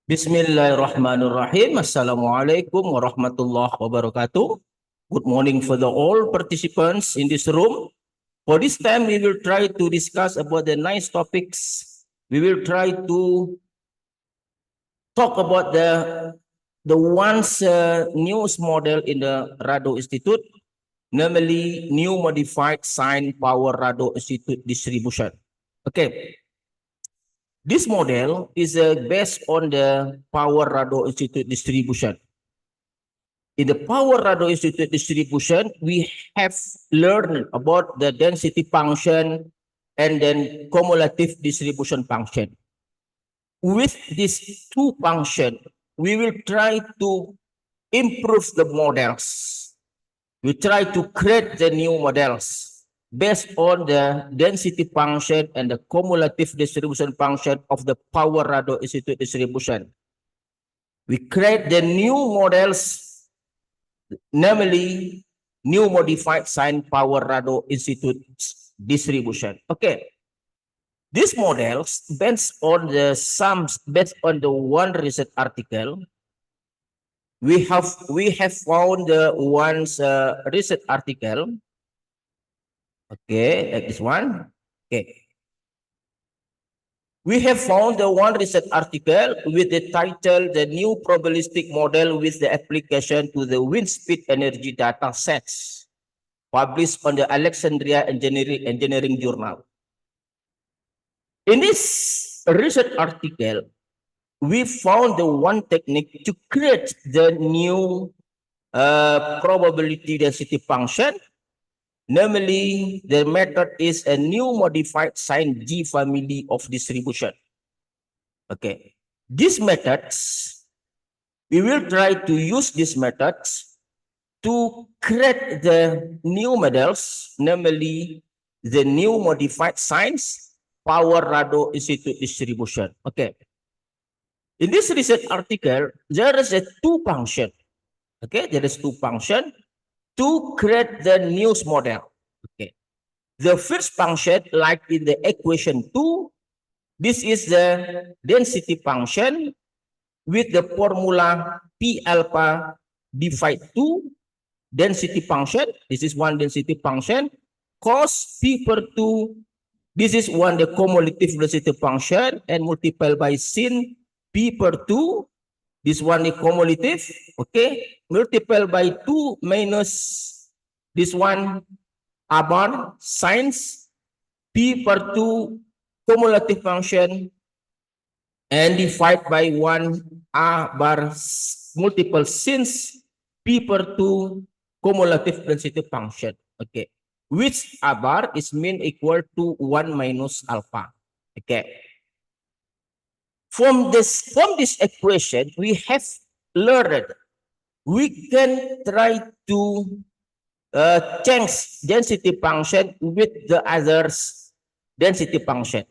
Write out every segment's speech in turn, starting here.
Bismillahirrahmanirrahim. Assalamualaikum warahmatullahi wabarakatuh. Good morning for the all participants in this room. For this time, we will try to discuss about the nice topics. We will try to talk about the once newest model in the Rado Institute, namely new modified sine power Rado Institute distribution. Okay. This model is based on the Power Rado Institute distribution. In the Power Rado Institute distribution, we have learned about the density function and then cumulative distribution function. With these two functions, we will try to improve the models. We try to create the new models based on the density function and the cumulative distribution function of the Power Rado Institute distribution. We create the new models, namely new modified sine Power Rado Institute distribution. Okay. These models based on the one research article. We have found the one's research article. Okay, like this one. Okay. We have found the one research article with the title, The New Probabilistic Model with the Application to the Wind Speed Energy Data Sets, published on the Alexandria Engineering Journal. In this research article, we found the one technique to create the new probability density function. Namely, the method is a new modified sine G family of distribution. Okay. These methods, we will try to use these methods to create the new models, namely the new modified sines Power Rado Institute distribution. Okay. In this research article, there is a two function. Okay, there is two function to create the news model. Okay. The first function, like in the equation 2, this is the density function with the formula P alpha divide 2 density function. This is one density function. Cos P per 2, this is one the cumulative density function, and multiplied by sin P per 2. This one is cumulative, okay? Multiple by 2 minus this one A bar sines P per 2 cumulative function and divide by 1 A bar multiple since P per 2 cumulative density function, okay? Which A bar is mean equal to 1 minus alpha, okay? From this equation, we have learned we can try to change density function with the others density function,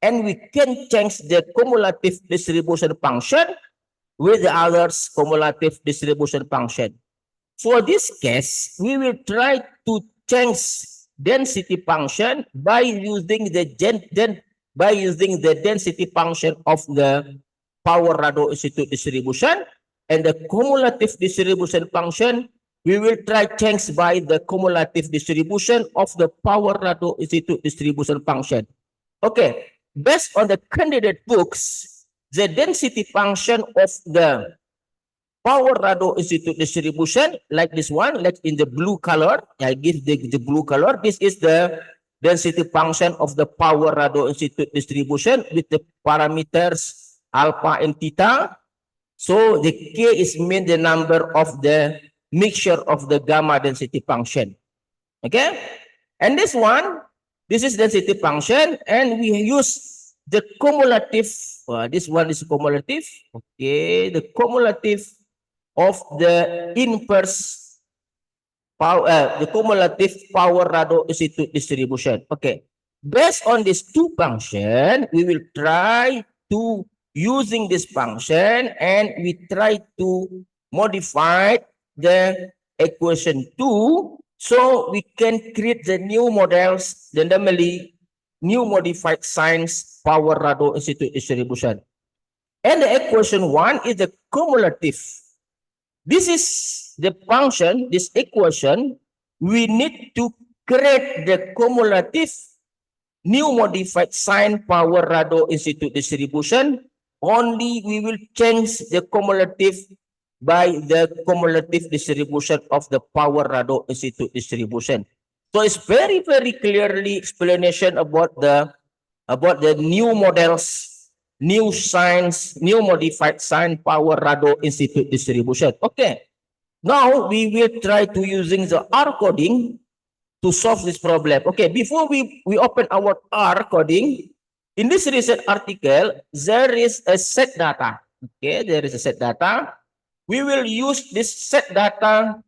and we can change the cumulative distribution function with the others cumulative distribution function. For this case, we will try to change density function by using the density function of the Power Rado Institute distribution, and the cumulative distribution function we will try change by the cumulative distribution of the Power Rado Institute distribution function. Okay, based on the candidate books, the density function of the Power Rado Institute distribution, like this one, like in the blue color, I give the blue color. This is the density function of the Power Rado Institute distribution with the parameters alpha and theta. So the K is mean the number of the mixture of the gamma density function. Okay? And this one, this is density function, and we use the cumulative, this one is cumulative. Okay, the cumulative of the inverse power, the cumulative Power Rado Institute distribution. Okay, based on these two functions, we will try to using this function, and we try to modify the equation 2 so we can create the new models, the normally new modified sines Power Rado Institute distribution. And the equation 1 is the cumulative. This is the function, this equation, we need to create the cumulative new modified sine power Rado Institute distribution. Only we will change the cumulative by the cumulative distribution of the power Rado Institute distribution. So it's very, very clearly explanation about the new models, new signs, new modified sine power Rado Institute distribution. Okay. Now we will try to using the R coding to solve this problem. Okay, before we open our R coding, in this recent article, there is a set data. Okay, there is a set data. We will use this set data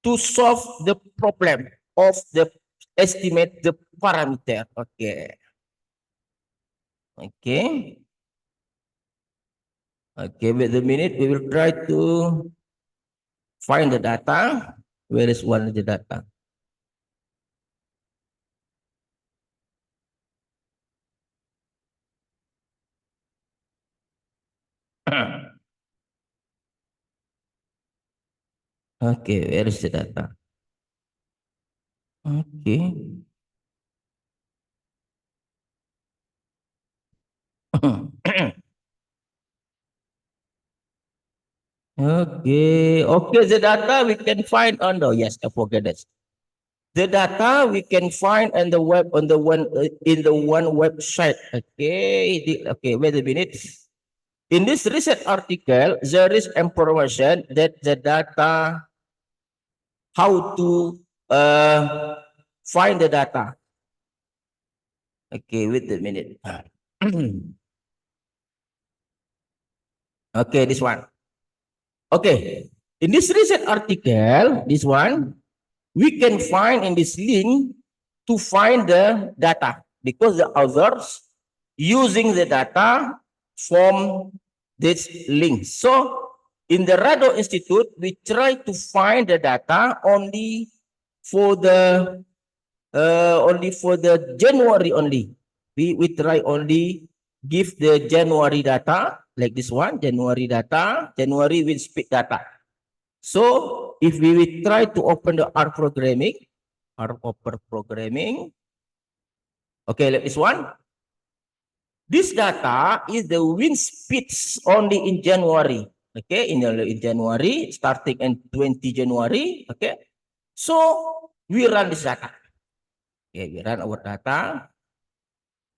to solve the problem of the estimate the parameter. Okay. Okay. Okay, wait a minute. We will try to find the data. Where is one of the data? Okay, where is the data? Okay. Okay, okay, the data we can find on the, yes, I forget this. The data we can find on the web, on the one in the one website. Okay, okay, wait a minute. In this recent article, there is information that the data, how to find the data. Okay, wait a minute. Okay, this one. Okay, in this recent article, this one, we can find in this link to find the data because the authors using the data from this link. So in the Rado Institute, we try to find the data only for the January only. We try only give the January data like this one, January data, January with speed data. So if we will try to open the R programming, okay, like this one. This data is the wind speeds only in January. Okay, in January, starting in 20 January. Okay, so we run this data. Okay, we run our data.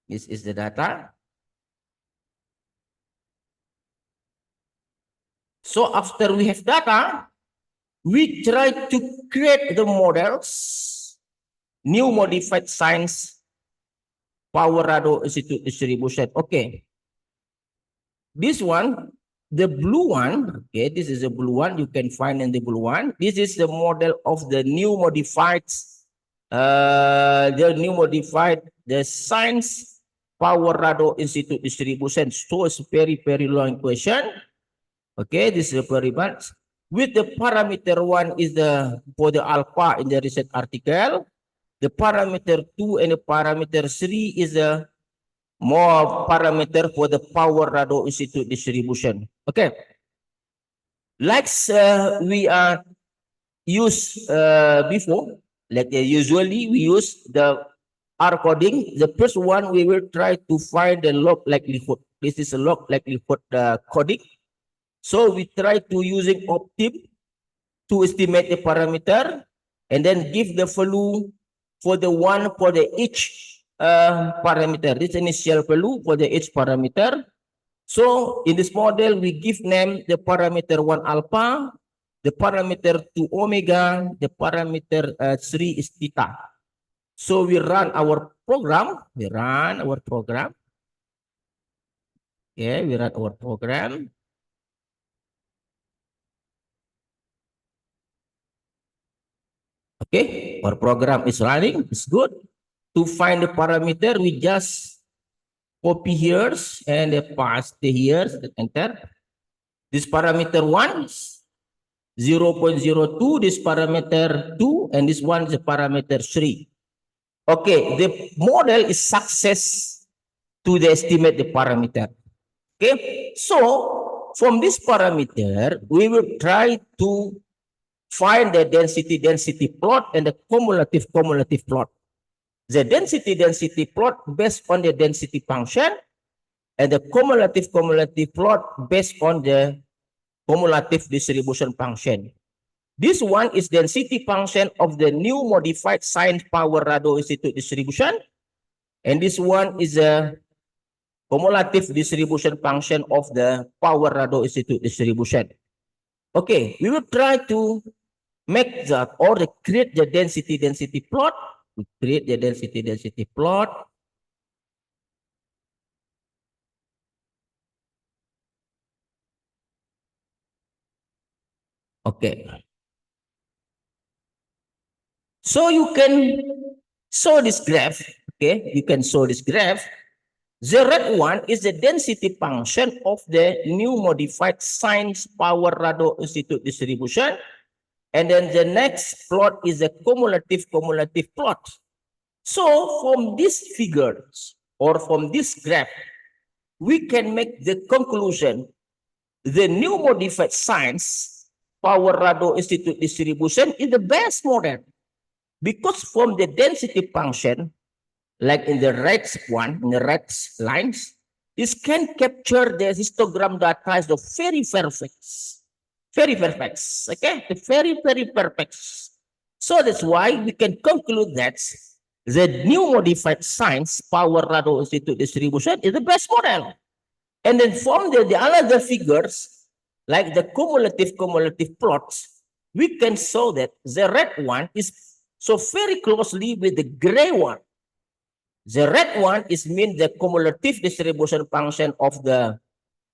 This is the data. So after we have data, we try to create the models, new modified science power Rado Institute distribution. Okay. This one, the blue one, okay, this is the blue one. You can find in the blue one. This is the model of the new modified, the science power Rado Institute distribution. So it's very, very long question. Okay, this is a very much. With the parameter 1 is the for the alpha in the recent article. The parameter 2 and the parameter 3 is the more parameter for the power Rado Institute distribution. Okay. Like we are used before, like usually we use the R coding. The first one we will try to find the log likelihood. This is a log likelihood coding. So we try to using Optim to estimate the parameter and then give the value for the one for the each parameter. This initial value for the each parameter. So in this model, we give name the parameter 1 alpha, the parameter 2 omega, the parameter 3 is theta. So we run our program. Okay, we run our program. Okay, our program is running. It's good. To find the parameter, we just copy here and paste here, enter. This parameter 1 is 0.02, this parameter 2, and this one is the parameter 3. Okay, the model is success to the estimate the parameter. Okay, so from this parameter, we will try to find the density plot and the cumulative plot. The density plot based on the density function, and the cumulative plot based on the cumulative distribution function. This one is density function of the new modified sine power Rado Institute distribution, and this one is a cumulative distribution function of the power Rado Institute distribution. Okay, we will try to make that or create the density plot. We create the density plot. Okay. So you can show this graph. Okay, you can show this graph. The red one is the density function of the new modified sine power Rado Institute distribution. And then the next plot is the cumulative plot. So from these figures or from this graph, we can make the conclusion the new modified sine power Rado Institute distribution is the best model, because from the density function, like in the red one, in the red lines, this can capture the histogram data as the very perfect. Very perfect. Okay, the very perfect. So that's why we can conclude that the new modified sine power Rado Institute distribution is the best model. And then from the other figures, like the cumulative plots, we can show that the red one is so very closely with the gray one. The red one is mean the cumulative distribution function of the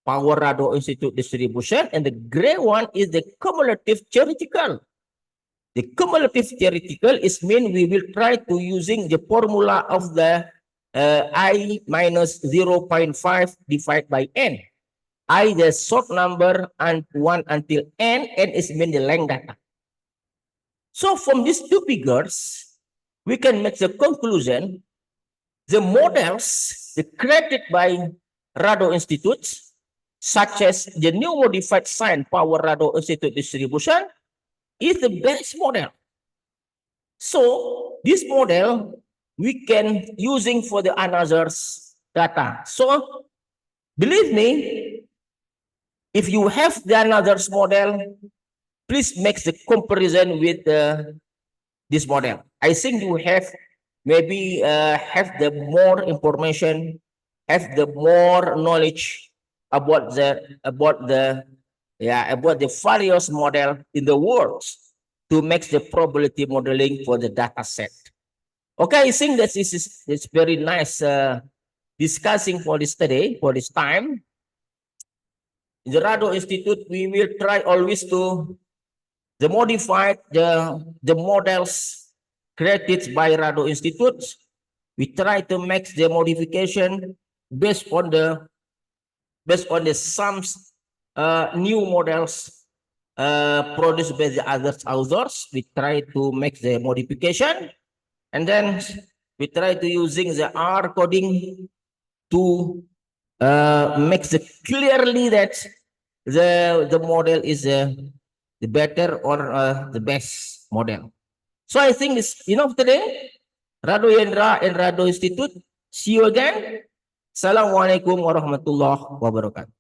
power Rado Institute distribution, and the gray one is the cumulative theoretical. The cumulative theoretical is mean we will try to using the formula of the I minus 0.5 divided by n. I the short number and 1 until n is mean the length data. So from these two figures, we can make the conclusion the models created by Rado Institute, such as the new modified sine power Rado Institute distribution, is the best model. So this model we can using for the another's data. So believe me, if you have the another's model, please make the comparison with this model. I think you have maybe have the more information, have the more knowledge about the various model in the world to make the probability modeling for the data set. Okay, I think that this is very nice discussing for this today, for this time. In the Rado Institute, we will try always to modify the models created by Rado Institute. We try to make the modification based on the some new models produced by the other authors. We try to make the modification, and then we try to using the R coding to make the clearly that the model is the better or the best model. So I think it's enough today. Rado Yendra and Rado Institute. See you again. Assalamualaikum warahmatullahi wabarakatuh.